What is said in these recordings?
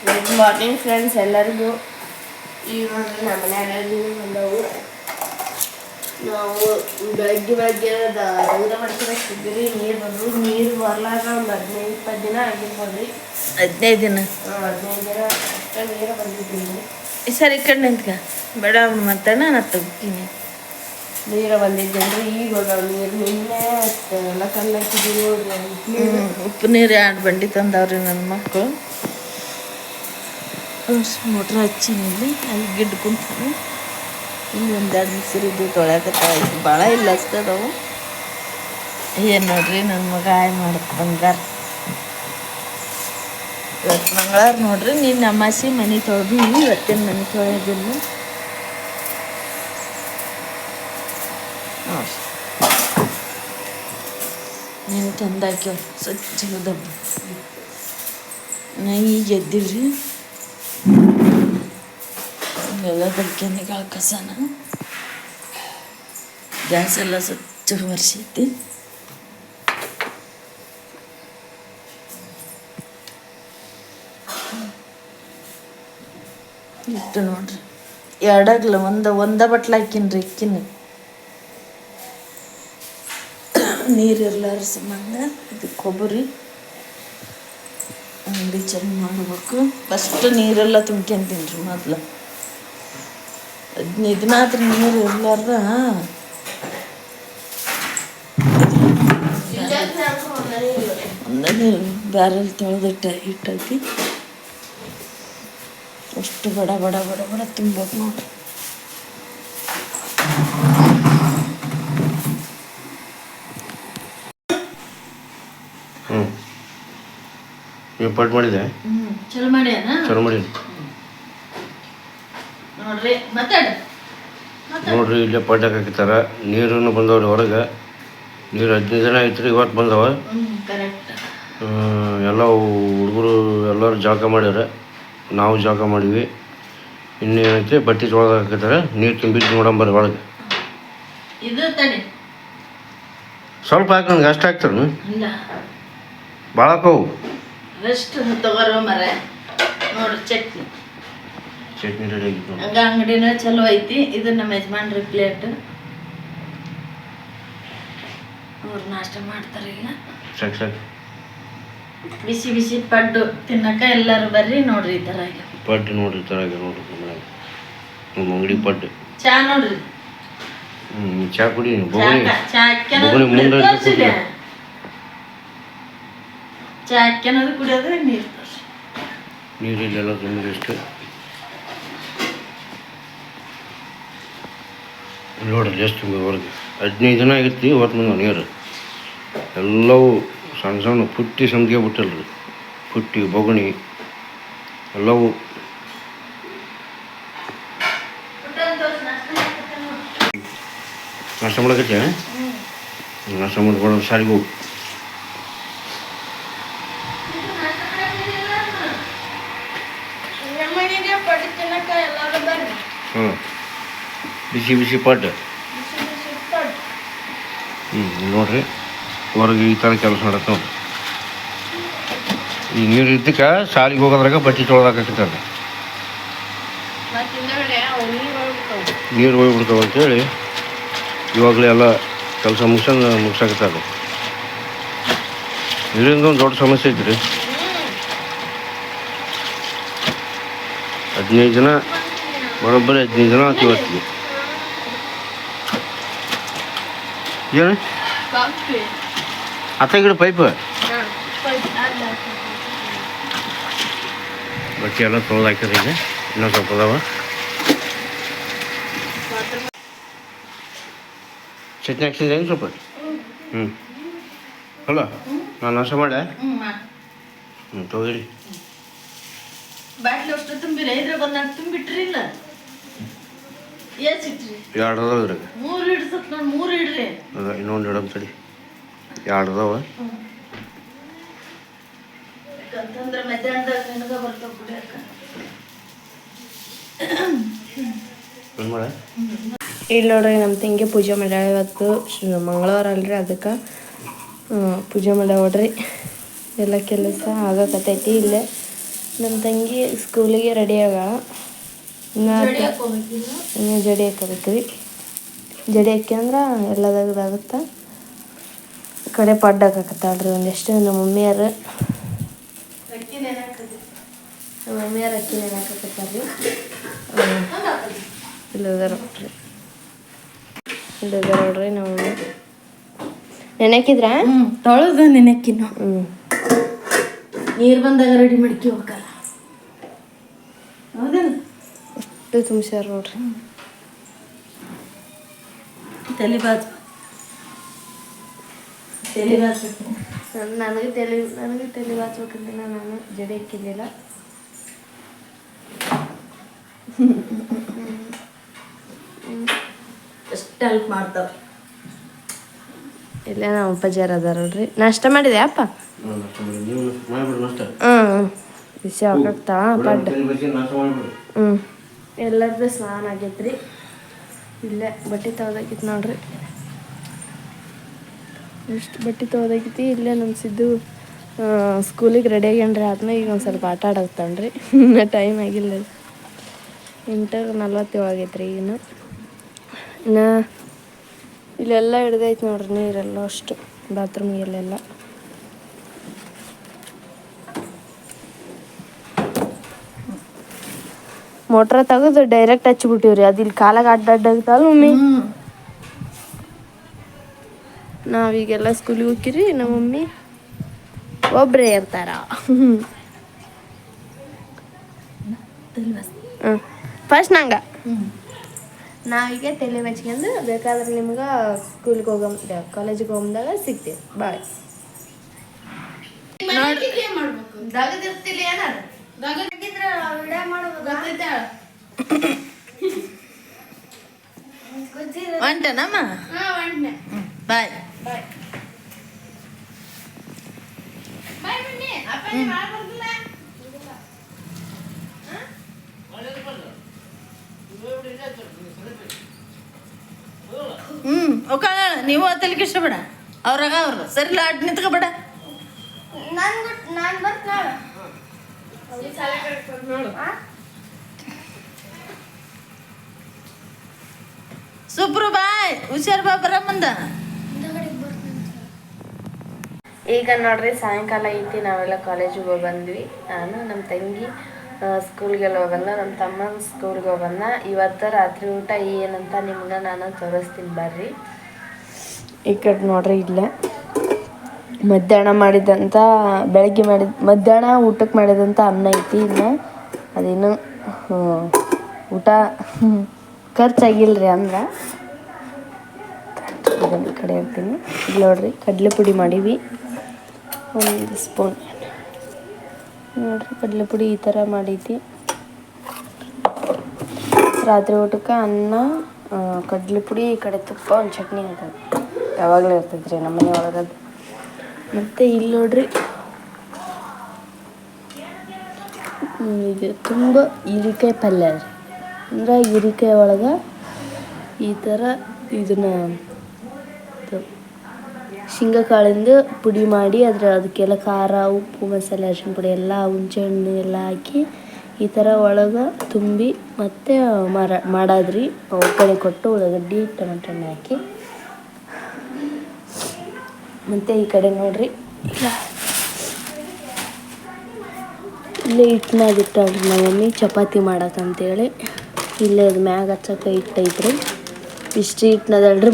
Good morning friends ಎಲ್ಲರಿಗೂ. ಈಗ ನೋಡ್ರಿ ನಮ್ಮ ಮನ್ಯಾಗ ಬಂದವು. ನಾವು ಬೆಳಗ್ಗೆ ದೌರ ಮಾಡ್ಕೊಬೇಕಿದ್ರಿ. ನೀರು ಬಂದವು. ನೀರು ಬರ್ಲಾಗ ಒಂದು 15-20 ದಿನ ಆಗಿರ್ಬೋದ್ರಿ. 15 ದಿನ 15 ದಿನ ಅಷ್ಟೇ ನೀರು ಬಂದಿದ್ದೀನಿ. ಈ ಸರಿ ಈ ಕಡೆ ನಿಂತ್ಕ ಬೇಡ ಮಾತಾಡ ನಾ ತೆಗ್ತೀನಿ. ನೀರು ಬಂದಿದ್ದೇನ್ರಿ. ಈಗ ನೀರು ನಿನ್ನೆ ಎಲ್ಲ ಕಲ್ಲು ಹಾಕಿದ್ದೀವಿ ನೋಡ್ರಿ. ಉಪ್ಪು ನೀರು 2 ಬಂಡಿ ತಂದವ್ರಿ ನನ್ನ ಮಕ್ಕಳು. ಮೋಟ್ರ್ ಹಚ್ಚಿನಲ್ಲಿ ಅಲ್ಲಿ ಗಿಡ್ಡು ಕುಂತೀವಿ. ಇಲ್ಲಿ 1-2 ಮಿಕ್ಸರಿದ್ದು ತೊಳ್ಯಾಕತ್ತಾವ. ಭಾಳ ಇಲ್ಲ ಅಷ್ಟದವು. ಏನು ನೋಡ್ರಿ ನನ್ನ ಮಗ ಮಾಡುತ್ತೆ ಬಂಗಾರ. ಇವತ್ತು ಮಂಗಳವಾರ ನೋಡ್ರಿ. ನೀನು ಅಮಾಸಿ ಮನೆ ತೊಳೆದು ಇವತ್ತಿನ ಮನೆ ತೊಳೆಯೋದಿಲ್ಲ ನೋಡ್ರಿ. ನೀನು ತಂದಾಕ್ಯವ ಸ್ವಚ್ಛದ ನಾ ಈಗ ಎದ್ದಿವ್ರಿ. ಎಲ್ಲ ದಲ್ಕೆನಿಗಳ ಕಸನ ಗ್ಯಾಸ್ ಎಲ್ಲ ಸ್ವಚ್ಛ ಒರೆಸೈತಿ. ಇಟ್ಟು ನೋಡ್ರಿ 2 ಅಗ್ಲ ಒಂದ ಬಟ್ಲ ಹಾಕಿನ್ರಿ. ಇಕ್ಕಿನ ನೀರಿರ್ಲಾರ ಸಂಬಂಧ ಇದು ಕೊಬ್ಬರಿ ಅಂಗಡಿ ಚೆಂದ ಮಾಡಬೇಕು. ಫಸ್ಟ್ ನೀರೆಲ್ಲ ತುಂಬ್ಕೊಂತೀನಿ ರೀ. ಮೊದಲು 15 ದಿನ ಆದ್ರೆ ನೀರು ಇರ್ಲಾರ್ದ ಒಂದೇ ಬ್ಯಾರಲ್ ತೊಳೆದಿಟ್ಟ ಇಟ್ಟೈತಿ. ಅಷ್ಟು ಬಡ ಬಡ ಬಡ ಬಡ ತುಂಬೇಕು ನೋಡ್ರಿ. ಪಟ್ ಮಾಡಿದೆ. ಚಲೋ ಮಾಡ್ಯಾನ. ಚಲೋ ಮಾಡಿ ನೋಡ್ರಿ ಮಾತಾಡ ನೋಡ್ರಿ. ಇಲ್ಲೇ ಪಟ್ ಹಾಕಿತ್ತಾರ. ನೀರನ್ನು ಬಂದವ್ರಿ ಹೊರಗೆ. ನೀರು 15 ದಿನ ಐತ್ರಿ. ಇವತ್ತು ಬಂದವ. ಕರೆಕ್ಟ್. ಎಲ್ಲ ಹುಡುಗರು ಎಲ್ಲರೂ ಜಳಕ ಮಾಡ್ಯಾರ. ನಾವು ಜಳಕ ಮಾಡೀವಿ. ಇನ್ನೇನೈತಿ ಬಟ್ಟೆ ತೊಳೆದು ಹಾಕಿದ್ದಾರೆ. ನೀರು ತುಂಬಿದ್ದು ನೋಡಂಬರ್ರಿ ಒಳಗೆ. ಇದು ತಡಿ ಸ್ವಲ್ಪ ಹಾಕಿ ನನಗೆ ಅಷ್ಟು ಹಾಕ್ತಾರೆ. ಇಲ್ಲ ಭಾಳ ಹಾಕವು. ರೆಸ್ಟ್ ತಗೋರೋ ಮರ. ನೋಡ್ರಿ ಚಟ್ನಿ ರೆಡಿ ಆಗಿತ್ತು. ಹಂಗ ಅಂಗಡಿನ ಚಲೋ ಐತಿ. ಇದು ನಮ್ಮ ಯಜಮಾನ್ರಿ ಪ್ಲೇಟ್. ಅವ್ರು ನಾಷ್ಟ ಮಾಡ್ತಾರೆ ಈಗ. ಸಾಕು ಬಿಸಿ ಬಿಸಿ ಪಡ್ಡು ತಿನ್ನಕ ಎಲ್ಲರೂ ಬರ್ರಿ. ನೋಡ್ರಿ ಈ ಥರ ಪಡ್ಡು ನೋಡ್ರಿ. ಈ ಥರ ನೋಡ್ರಿ ನಮ್ಮ ಅಂಗಡಿ ಪಡ್ಡು. ಚಾ ನೋಡ್ರಿ. ಚಾ ಕುಡಿ. ಚಾ ಹಾಕ್ಯನದು ಕುಡಿಯೋದು ನೀರು ನೀರಿಲ್ಲೆಲ್ಲ ತುಂಬ ಎಷ್ಟು ನೋಡ್ರಿ ಎಷ್ಟು ತುಂಬ ಹೊರಗೆ. 15 ದಿನ ಆಗಿತ್ತು. ಇವತ್ತು ಬಂದವು ನೀರು. ಎಲ್ಲವೂ ಸಣ್ಣ ಸಣ್ಣ ಪುಟ್ಟಿ ಸಂದಿಗೆ ಬಿಟ್ಟಲ್ರಿ. ಪುಟ್ಟಿ ಬೊಗಣಿ ಎಲ್ಲವೂ ನಾಷ್ಟ ಮಾಡಕತ್ತೆ. ನಾಷ್ಟ ಮಾಡ್ಕೊಂಡು ಸಾರಿಗೆ ಹೋಗಿ. ಬಿಸಿ ಬಿಸಿ ಪಡ್ಡು. ನೋಡ್ರಿ ಹೊರಗೆ ಈ ಥರ ಕೆಲಸ ಮಾಡತ್ತೆ ನೋಡ್ರಿ. ಈ ನೀರು ಇದ್ದಕ್ಕೆ ಸಾಲಿಗೆ ಹೋಗೋದ್ರಾಗ ಬಟ್ಟೆ ತೊಳೆದಾಕಿರ್ತಾರೆ. ನೀರು ಹೋಗ್ಬಿಡ್ತಾವೆ ಅಂತೇಳಿ ಇವಾಗಲೇ ಎಲ್ಲ ಕೆಲಸ ಮುಗಿಸಾಕತ್ತಾರೆ. ಇದರಿಂದ ಒಂದು ದೊಡ್ಡ ಸಮಸ್ಯೆ ಐತ್ರಿ. 15 ದಿನ ಬರೋಬ್ಬರಿ 15 ದಿನ ಆಯ್ತು ಇವತ್ತಿಗೆ. ಏನು ಆತ ಗಿಡ ಪೈಪ್ ಬಟ್ಟೆ ಎಲ್ಲ ತೊಳೆದು ಹಾಕಿರಿ. ಈಗ ಇನ್ನೊಂದು ಸ್ವಲ್ಪ ಅದಾವ. ಚಟ್ನಿ ಹಾಕ್ಸಿದ್ರೆ ಏನು ಸ್ವಲ್ಪ. ಅಲ್ಲ ನಾನು ನಾಶ ಮಾಡೆ. ತೊಗೊಳ್ಳಿ. ಬಾಟ್ಲಿ ಅಷ್ಟು ತುಂಬಿಲ್ಲ. ಇದ್ರಾಗ ಒಂದು 4 ತುಂಬಿಟ್ರಿಲ್ಲ. ಏಸಿಟ್ರಿ 2 ಅದಾವ ಇದ್ರಾಗ. 3 ಹಿಡ್ಸತ್ ನೋಡಿ. 3 ಇಡ್ರಿ. ಅದ ಇನ್ನೊಂದು ಇಡಮ್ ತಡಿ. 2 ಅದಾವ. ಯಾಕಂತಂದ್ರೆ ಮಧ್ಯಾಹ್ನದಾಗ ನಿನಗ ಬರ್ತಾವ ಕುಡಿಯಕ. ಏನು ಮಾಡ. ಇಲ್ಲಿ ನೋಡ್ರಿ ನಮ್ಮ ತಂಗಿ ಪೂಜೆ ಮಾಡ್ಯಾಳ. ಇವತ್ತು ಮಂಗಳವಾರ ಅಲ್ರಿ. ಅದಕ್ಕೆ ಪೂಜೆ ಮಾಡ್ಯಾವ ನೋಡ್ರಿ. ಎಲ್ಲ ಕೆಲಸ ಆಗಕತ್ತೈತಿ. ಇಲ್ಲೇ ನಮ್ಮ ತಂಗಿ ಸ್ಕೂಲಿಗೆ ರೆಡಿ ಆಗ ಇನ್ನು ಜಡಿ ಹಾಕೋಬೇಕ್ರಿ. ಜಡಿ ಹಾಕಿ ಅಂದ್ರೆ ಎಲ್ಲದಾಗದಾಗುತ್ತೆ. ಈ ಕಡೆ ಪಡ್ಡು ಹಾಕಕತ್ತಾಳ್ರಿ ಒಂದಿಷ್ಟು ನಮ್ಮ ಮಮ್ಮಿಯರು ಅಕ್ಕಿ ನೆನೆಹಾಕತ್ತಾರ್ರಿ. ಇಲ್ಲದಾರ ನೋಡ್ರಿ ನಮ್ಮ ಮಮ್ಮಿ ನೆನೆಹಾಕಿದ್ರ ತೊಳೆದು ನೆನೆಕ್ಕಿನ್ನು ನೀರು ಬಂದಾಗ ರೆಡಿ ಮಾಡ್ಕಿ ಹೋಗಲ್ಲ. ಹೌದಲ್ಲ ಅಷ್ಟು ತುಂಬ್ಸ್ಯಾರ ನೋಡ್ರಿ. ತಲೆ ಬಾಚ್ ನನಗೆ ತಲೆ ಬಾಚ್ಬೇಕಂತ ನಾನು ಜಡಿ ಹಾಕಿದ್ದಿಲ್ಲ. ಎಷ್ಟು ಹೆಲ್ಪ್ ಮಾಡ್ತಾವ. ಇಲ್ಲೇ ನಮ್ಮ ಅಪ್ಪಾಜಾರ ಅದಾರ ನೋಡ್ರಿ. ನಾಷ್ಟ ಮಾಡಿದೆ ಅಪ್ಪ? ಬಿಸಿ ಹಾಕಾಕ್ತಾ ಪಡ್ಡು. ಎಲ್ಲರದ್ದು ಸ್ನಾನ ಆಗೈತ್ರಿ. ಇಲ್ಲೇ ಬಟ್ಟೆ ತೊಳ್ದಾಕಿತ್ತು ನೋಡ್ರಿ. ಎಷ್ಟು ಬಟ್ಟೆ ತೊಳ್ದಾಕೈತಿ. ಇಲ್ಲೇ ನಮ್ಮ ಸಿದ್ದು ಸ್ಕೂಲಿಗೆ ರೆಡಿ ಆಗ್ಯಾನ್ರಿ. ಆದ್ಮೇಲೆ ಈಗ ಒಂದು ಸ್ವಲ್ಪ ಆಟ ಆಡಕ್ತಾನ್ರಿ. ಇನ್ನೂ ಟೈಮ್ ಆಗಿಲ್ಲ. 8:47 ಆಗೈತ್ರಿ ಈಗಿನ. ಇನ್ನು ಇಲ್ಲೆಲ್ಲ ಹಿಡ್ದೈತಿ ನೋಡ್ರಿ ನೀರೆಲ್ಲ ಅಷ್ಟು ಬಾತ್ರೂಮಿಗೆಲ್ಲ. ಮೋಟ್ರ ತೆಗೆದು ಡೈರೆಕ್ಟ್ ಹಚ್ಚಿಬಿಟ್ಟಿವ್ರಿ. ಅದು ಇಲ್ಲಿ ಕಾಲಾಗ ಅಡ್ಡಾಗ್ತಾವಲ್ಲ ಮಮ್ಮಿ. ನಾವೀಗೆಲ್ಲ ಸ್ಕೂಲಿಗೆ ಹೋಗಿರಿ. ನಮ್ಮ ಮಮ್ಮಿ ಒಬ್ಬರೇ ಇರ್ತಾರ. ಫಸ್ಟ್ ನಂಗೆ ನಾವೀಗ ತಲೆ ಬಚ್ಕೊಂಡು ಬೇಕಾದ್ರೆ ನಿಮ್ಗೆ ಸ್ಕೂಲಿಗೆ ಕಾಲೇಜಿಗೆ ಹೋಗಂದಾಗ ಸಿಗ್ತೀವಿ. ಬಾಯ್. ಹೊಂಟನಮ್ಮ ಬಾಯ್. ಒಕ್ಕಳ ನೀವು ತಲೆಗೆ ಇಷ್ಟಬೇಡ. ಅವ್ರಾಗ ಅವ್ರು ಸರಿಲ್ಲ ಅಡ್ ನಿಂತ್ಕೋಬೇಡ. ಸುಬ್ರು ಬಾಯ್. ಹುಷಾರ್ ಬಾ ಬರ ಮುಂದ. ಈಗ ನೋಡ್ರಿ ಸಾಯಂಕಾಲ ಐತಿ. ನಾವೆಲ್ಲ ಕಾಲೇಜಿಗೆ ಹೋಗಿ ಬಂದ್ವಿ. ನಾನು ನಮ್ಮ ತಂಗಿ ಸ್ಕೂಲ್ಗೆಲ್ಲ ಹೋಗಲ್ಲ, ನಮ್ಮ ತಮ್ಮ ಸ್ಕೂಲ್ಗೆ ಹೋಗಲ್ಲ. ಇವತ್ತು ರಾತ್ರಿ ಊಟ ಏನಂತ ನಿಮ್ಗೆ ನಾನು ತೋರಿಸ್ತೀನಿ ಬರ್ರಿ. ಈ ಕಡೆ ನೋಡ್ರಿ ಇಲ್ಲೇ ಮಧ್ಯಾಹ್ನ ಮಾಡಿದಂಥ ಮಧ್ಯಾಹ್ನ ಊಟಕ್ಕೆ ಮಾಡಿದಂಥ ಅನ್ನ ಐತಿ. ಇನ್ನು ಅದೇನು ಊಟ ಖರ್ಚಾಗಿಲ್ರಿ. ಅಂದ್ರೆ ಇದನ್ನು ಈ ಕಡೆ ಇರ್ತೀನಿ. ಇಲ್ಲಿ ನೋಡ್ರಿ ಕಡಲೆ ಪುಡಿ ಮಾಡೀವಿ 1 ಸ್ಪೂನ್. ನೋಡ್ರಿ ಕಡಲೆ ಪುಡಿ ಈ ಥರ ಮಾಡೈತಿ. ರಾತ್ರಿ ಊಟಕ್ಕೆ ಅನ್ನ, ಕಡಲೆ ಪುಡಿ, ಈ ಕಡೆ ತುಪ್ಪ, ಒಂದು ಚಟ್ನಿ ಹಾಕೋದು ಯಾವಾಗಲೂ ಇರ್ತೈತ್ರಿ ನಮ್ಮ ಮನೆ ಒಳಗದು. ಮತ್ತು ಇಲ್ಲಿ ನೋಡ್ರಿ ಇದು ತುಂಬ ಹೀರಿಕಾಯಿ ಪಲ್ಯ ರೀ. ಅಂದ್ರೆ ಹೀರಿಕಾಯಿ ಒಳಗೆ ಈ ಥರ ಇದನ್ನು ಶೇಂಗಾ ಕಾಳಿಂದ ಪುಡಿ ಮಾಡಿ ಅದಕ್ಕೆಲ್ಲ ಖಾರ, ಉಪ್ಪು, ಮಸಾಲೆ, ಅರಿಶಿನ ಪುಡಿ ಎಲ್ಲ ಹುಣಸೆಹಣ್ಣು ಎಲ್ಲ ಹಾಕಿ ಈ ಥರ ಒಳಗೆ ತುಂಬಿ ಮತ್ತು ಮಾಡೋದ್ರಿ. ಒಗ್ಗರಣೆ ಕೊಟ್ಟು ಉಳ್ಳಾಗಡ್ಡಿ, ಟೊಮೆಟೊ ಹಣ್ಣು ಹಾಕಿ. ಮತ್ತು ಈ ಕಡೆ ನೋಡ್ರಿ ಇಲ್ಲೇ ಹಿಟ್ಟನಾಗಿಟ್ಟಾಳ್ರಿ ನಮ್ಮ ಮಮ್ಮಿ ಚಪಾತಿ ಮಾಡಕ್ಕಂತೇಳಿ. ಇಲ್ಲೇ ಇದು ಮ್ಯಾಗ ಹಚ್ಚಕ್ಕೆ ಹಿಟ್ಟೈತ್ರಿ. ಇಷ್ಟು ಹಿಟ್ಟನದಲ್ರಿ.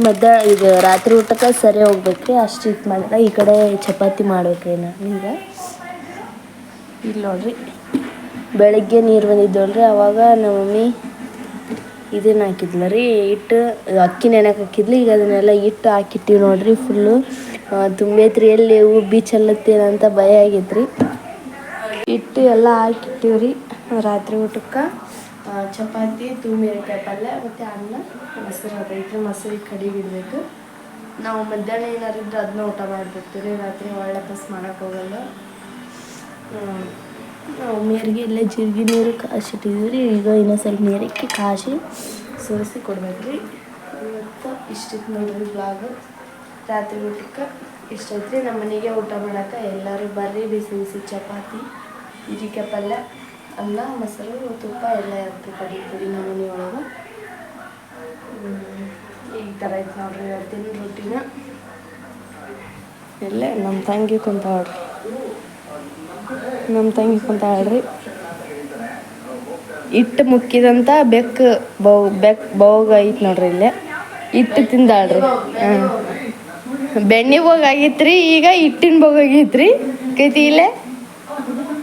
ಇದು ರಾತ್ರಿ ಊಟಕ್ಕೆ ಸರಿ ಹೋಗ್ಬೇಕ್ರಿ. ಅಷ್ಟು ಹಿಟ್ಟು ಮಾಡಿದ್ರೆ ಈ ಕಡೆ ಚಪಾತಿ ಮಾಡ್ಬೇಕ್ರಿ ಈಗ. ಇಲ್ಲಿ ನೋಡ್ರಿ ಬೆಳಗ್ಗೆ ನೀರು ಬಂದಿದ್ದವಲ್ರಿ. ಅವಾಗ ನಮ್ಮ ಮಮ್ಮಿ ಇದನ್ನು ಹಾಕಿದ್ಲ ರೀ ಹಿಟ್ಟು, ಅಕ್ಕಿ ನೆನೆಗೆ ಹಾಕಿದ್ಲಿ. ಈಗ ಅದನ್ನೆಲ್ಲ ಹಿಟ್ಟು ಹಾಕಿಟ್ಟಿವಿ ನೋಡ್ರಿ. ಫುಲ್ಲು ತುಂಬೈತ್ರಿ. ಎಲ್ಲಿ ಉಬ್ಬಿ ಚೆಲ್ಲತ್ತೇನಂತ ಭಯ ಆಗೈತ್ರಿ. ಹಿಟ್ಟು ಎಲ್ಲ ಹಾಕಿಟ್ಟಿವ್ರಿ. ರಾತ್ರಿ ಊಟಕ್ಕೆ ಚಪಾತಿ, ಹೀರೆಕಾಯಿ ಪಲ್ಯ ಮತ್ತು ಅನ್ನ, ಮೊಸರು ಅದೈತ್ರಿ. ಮೊಸರು ಕಡಿ ಬಿಡಬೇಕು. ನಾವು ಮಧ್ಯಾಹ್ನ ಏನಾರಿದ್ರೆ ಅದನ್ನ ಊಟ ಮಾಡಿಬಿಡ್ತೀವಿ. ರಾತ್ರಿ ಒಳ್ಳೆ ಪಸ್ ಮಾಡೋಕೆ ಹೋಗಲ್ಲ. ನಾವು ನೀರಿಗೆ ಇಲ್ಲೇ ಜೀರಿಗೆ ನೀರು ಕಾಯಿಸಿಟ್ಟಿದ್ವಿ ರೀ. ಈಗ ಇನ್ನೊಂದು ಸ್ವಲ್ಪ ನೀರಿಗೆ ಕಾಯಿಸಿ ಸೋಸಿ ಕೊಡ್ಬೇಕ್ರಿ. ಇವತ್ತು ಇಷ್ಟಿತ್ತು ನೋಡ್ರಿ ಬ್ಲಾಗ್. ರಾತ್ರಿ ಊಟಕ್ಕೆ ಇಷ್ಟೈತ್ರಿ. ನಮ್ಮ ಮನೆಗೆ ಊಟ ಮಾಡೋಕೆ ಎಲ್ಲರೂ ಬರ್ರಿ. ಬಿಸಿ ಬಿಸಿ ಚಪಾತಿ ಹೀರಿಕಾಯಿ ಪಲ್ಯ, ಅನ್ನ, ಮೊಸರು, ತುಪ್ಪ ಎಲ್ಲ ಇರುತ್ತೆ ಪುಡಿ ನಮ್ಮ ಮನೆಯೊಳಗೆ. ಈ ಥರ ಐತೆ ನೋಡ್ರಿ ಇವತ್ತಿನ ರೊಟ್ಟಿನ. ಎಲ್ಲೇ ನಮ್ಮ ತಂಗಿ ಕುಂತಾಳ್ರಿ. ಹಿಟ್ಟು ಮುಕ್ಕಿದಂಥ ಬೋಗ ಐತೆ ನೋಡ್ರಿ ಇಲ್ಲೇ. ಹಿಟ್ಟು ತಿಂದಾಳ್ರಿ. ಬೆಣ್ಣೆ ಬೋಗ ಆಗೈತ್ರಿ, ಈಗ ಹಿಟ್ಟಿನ ಬೋಗ ಆಗೈತ್ರಿ. ಕೈತಿ ಇಲ್ಲೇ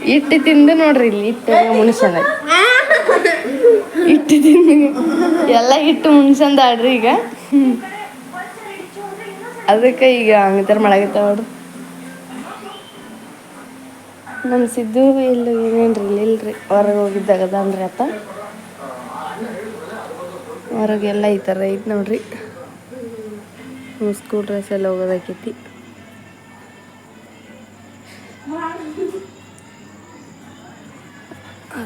ಹಿಟ್ಟು ತಿಂದು ನೋಡ್ರಿ ಇಲ್ಲಿ ಹಿಟ್ಟು ಮುನ್ಸಂದ ಹಿಟ್ಟು ತಿಂದು ಎಲ್ಲ ಹಿಟ್ಟು ಮುನ್ಸಂದಾಳ್ರಿ ಈಗ. ಅದಕ್ಕೆ ಈಗ ಹಂಗತರ ಮಾಡಾಕತ್ತ ನೋಡ್ರಿ. ನಮ್ಮ ಸಿದ್ದು ಇಲ್ಲಿ ಏನೇನ್ರಿ ಇಲ್ರಿ, ಹೊರಗೆ ಹೋಗಿದ್ದಾಗದನ್ರಿ ಅತ್ತ. ಹೊರಗೆಲ್ಲ ಈ ಥರ ಐತೆ ನೋಡ್ರಿ. ಸ್ಕೂಲ್ ಡ್ರೆಸ್ ಎಲ್ಲ ಹೋಗೋದಾಕೈತಿ.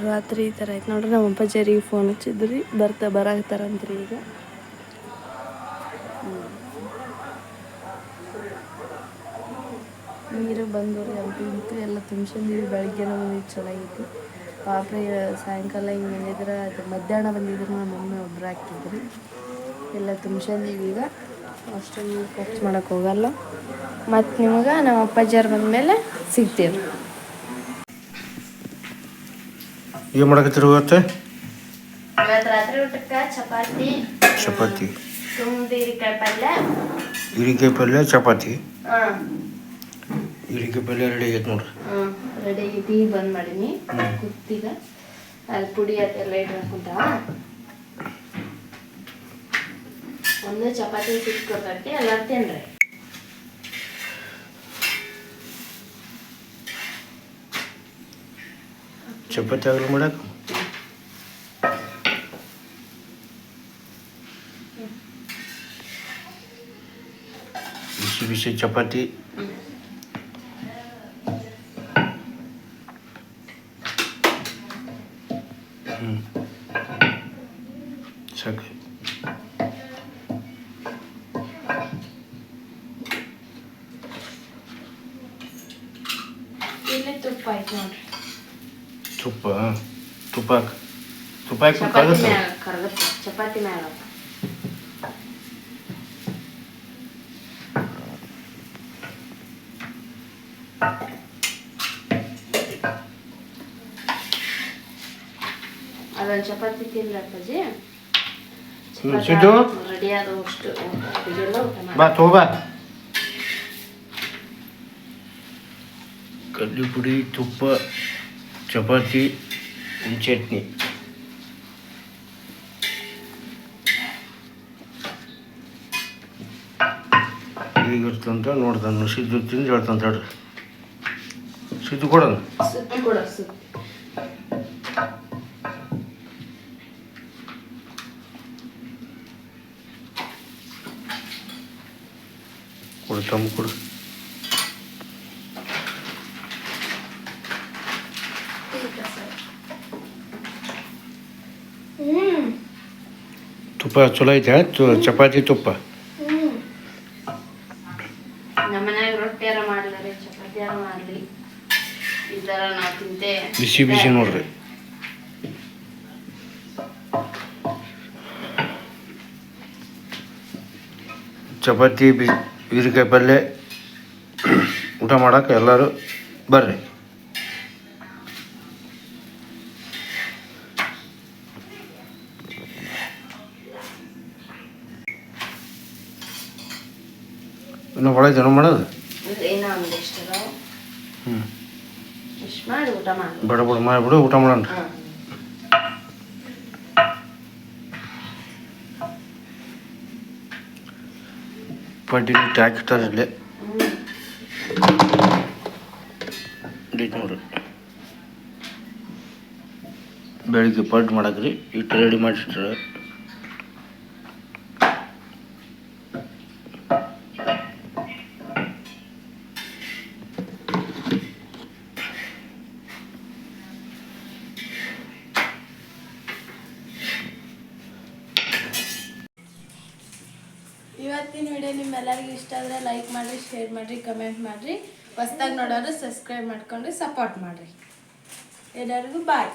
ರಾತ್ರಿ ಈ ಥರ ಐತೆ ನೋಡ್ರಿ. ನಮ್ಮ ಅಪ್ಪಾಜಿಯರಿಗೆ ಫೋನ್ ಹಚ್ಚಿದ್ರಿ, ಬರಾಕತ್ತಾರಂತ್ರಿ ಈಗ. ನೀರು ಬಂದವ್ರಿ ಅಂತು ಇಂತು ಎಲ್ಲ ತುಂಬ್ಸಂದಿವಿ. ಬೆಳಗ್ಗೆ ಬಂದಿದ್ದು ಚೆನ್ನಾಗಿತ್ತು. ಪಾಪ ಸಾಯಂಕಾಲ ಹಿಂಗೆ ಬಂದಿದ್ರೆ, ಅದು ಮಧ್ಯಾಹ್ನ ಬಂದಿದ್ರು ನಮ್ಮ ಮಮ್ಮಿ ಒಬ್ಬರು ಹಾಕಿದ್ರಿ. ಎಲ್ಲ ತುಂಬ್ಸಂದಿವಿ. ಈಗ ಅಷ್ಟು ನೀರು ಖರ್ಚು ಮಾಡೋಕೆ ಹೋಗಲ್ಲ. ಮತ್ತು ನಿಮಗೆ ನಮ್ಮ ಅಪ್ಪಾಜಿಯವ್ರು ಬಂದಮೇಲೆ ಸಿಗ್ತೀವಿ. ಏನು ಮಾಡಕತ್ತೀರಿ ಇವತ್ತು? ಇವತ್ತು ರಾತ್ರಿ ಊಟಕ್ಕೆ ಚಪಾತಿ, ತುಂಬಿ ಹೀರಿಕಾಯಿ ಪಲ್ಯ, ಚಪಾತಿ. ಹಾಂ, ಹೀರಿಕಾಯಿ ಪಲ್ಯ ರೆಡಿ ಆಗೈತೆ ನೋಡ್ರಿ. ರೆಡಿ ಆಗೈತಿ. ಬಂದ್ ಮಾಡೀನಿ ಕುತ್ತೀಗ. ಅಲ್ಲಿ ಪುಡಿ ಅದೆಲ್ಲ ಇಟ್ಕೊಂತ ಒಂದು ಚಪಾತಿ ಸಿಕ್ಕೊತೈತಿ. ಎಲ್ಲರೂ ತಿನ್ರಿ. ಚಪಾತಿ ಆಗಲಿ ಮಾಡಕ್ಕೆ ಬಿಸಿ ಚಪಾತಿ. ಸಾಕು. ಇಲ್ಲಿ ತುಪ್ಪ ಆಯ್ತು ನೋಡ್ರಿ. ತುಪ್ಪ ಹಾಕಿ ಕರಗುತ್ತೆ ಚಪಾತಿ ಮ್ಯಾಲ. ಅದೊಂದು ಚಪಾತಿ ತಿನ್ರಿ ಅಪ್ಪಾಜಿ. ರೆಡಿ ಆದಷ್ಟು ಅಡುಗೆಲ್ಲ ಊಟ ಮಾಡಿ. ಕಡ್ಲಿ ಪುಡಿ, ತುಪ್ಪ, ಚಪಾತಿ, ಚಟ್ನಿ. ಈಗಿರ್ತಂತ ನೋಡ್ತಾನೆ. ಸಿದ್ದು ತಿಂದು ಹೇಳ್ತಂತ ಹೇಳ್ರಿ. ಸಿದ್ದು ಕೊಡೋಣ. ಕೊಡು ತಮ್ಮ ಕೊಡು. ತುಪ್ಪ ಚಲೋ ಐತೆ. ಚಪಾತಿ ತುಪ್ಪ. ನಮ್ಮ ಮನ್ಯಾಗ ರೊಟ್ಟಿಯಾರ ಮಾಡ್ಲಾರಿ, ಚಪಾತಿಯಾರ ಮಾಡಲಿ, ಈ ಥರ ನಾವು ತಿಂತೆ. ಬಿಸಿ ನೋಡ್ರಿ. ಚಪಾತಿ, ಹೀರಿಕಾಯಿ ಪಲ್ಯ ಊಟ ಮಾಡಕ್ಕೆ ಎಲ್ಲರೂ ಬರ್ರಿ. ಇನ್ನು ಭಾಳ ಜನ ಮಾಡೋದು. ಏನೋ ಒಂದಿಷ್ಟು ಅದಾವ. ಇಷ್ಟು ಮಾಡಿ ಊಟ ಮಾಡಿ ಮಾಡಿಬಿಡು ಊಟ ಮಾಡೋಣ. ಪಡ್ಡಿ ಹಾಕಿರ್ತಾರೆ ಇಲ್ಲೇ ನೋಡ್ರಿ. ಬೆಳಿಗ್ಗೆ ಪಡ್ಡು ಮಾಡಕ್ರಿ ಇಟ್ಟು ರೆಡಿ ಮಾಡಿರ್ತಾರೆ. ಇವತ್ತಿನ ವಿಡಿಯೋ ನಿಮ್ಮೆಲ್ಲರಿಗೂ ಇಷ್ಟ ಆದರೆ ಲೈಕ್ ಮಾಡಿರಿ, ಶೇರ್ ಮಾಡಿರಿ, ಕಮೆಂಟ್ ಮಾಡಿರಿ. ಹೊಸ್ದಾಗಿ ನೋಡೋರು ಸಬ್ಸ್ಕ್ರೈಬ್ ಮಾಡ್ಕೊಂಡು ಸಪೋರ್ಟ್ ಮಾಡಿರಿ. ಎಲ್ಲರಿಗೂ ಬಾಯ್.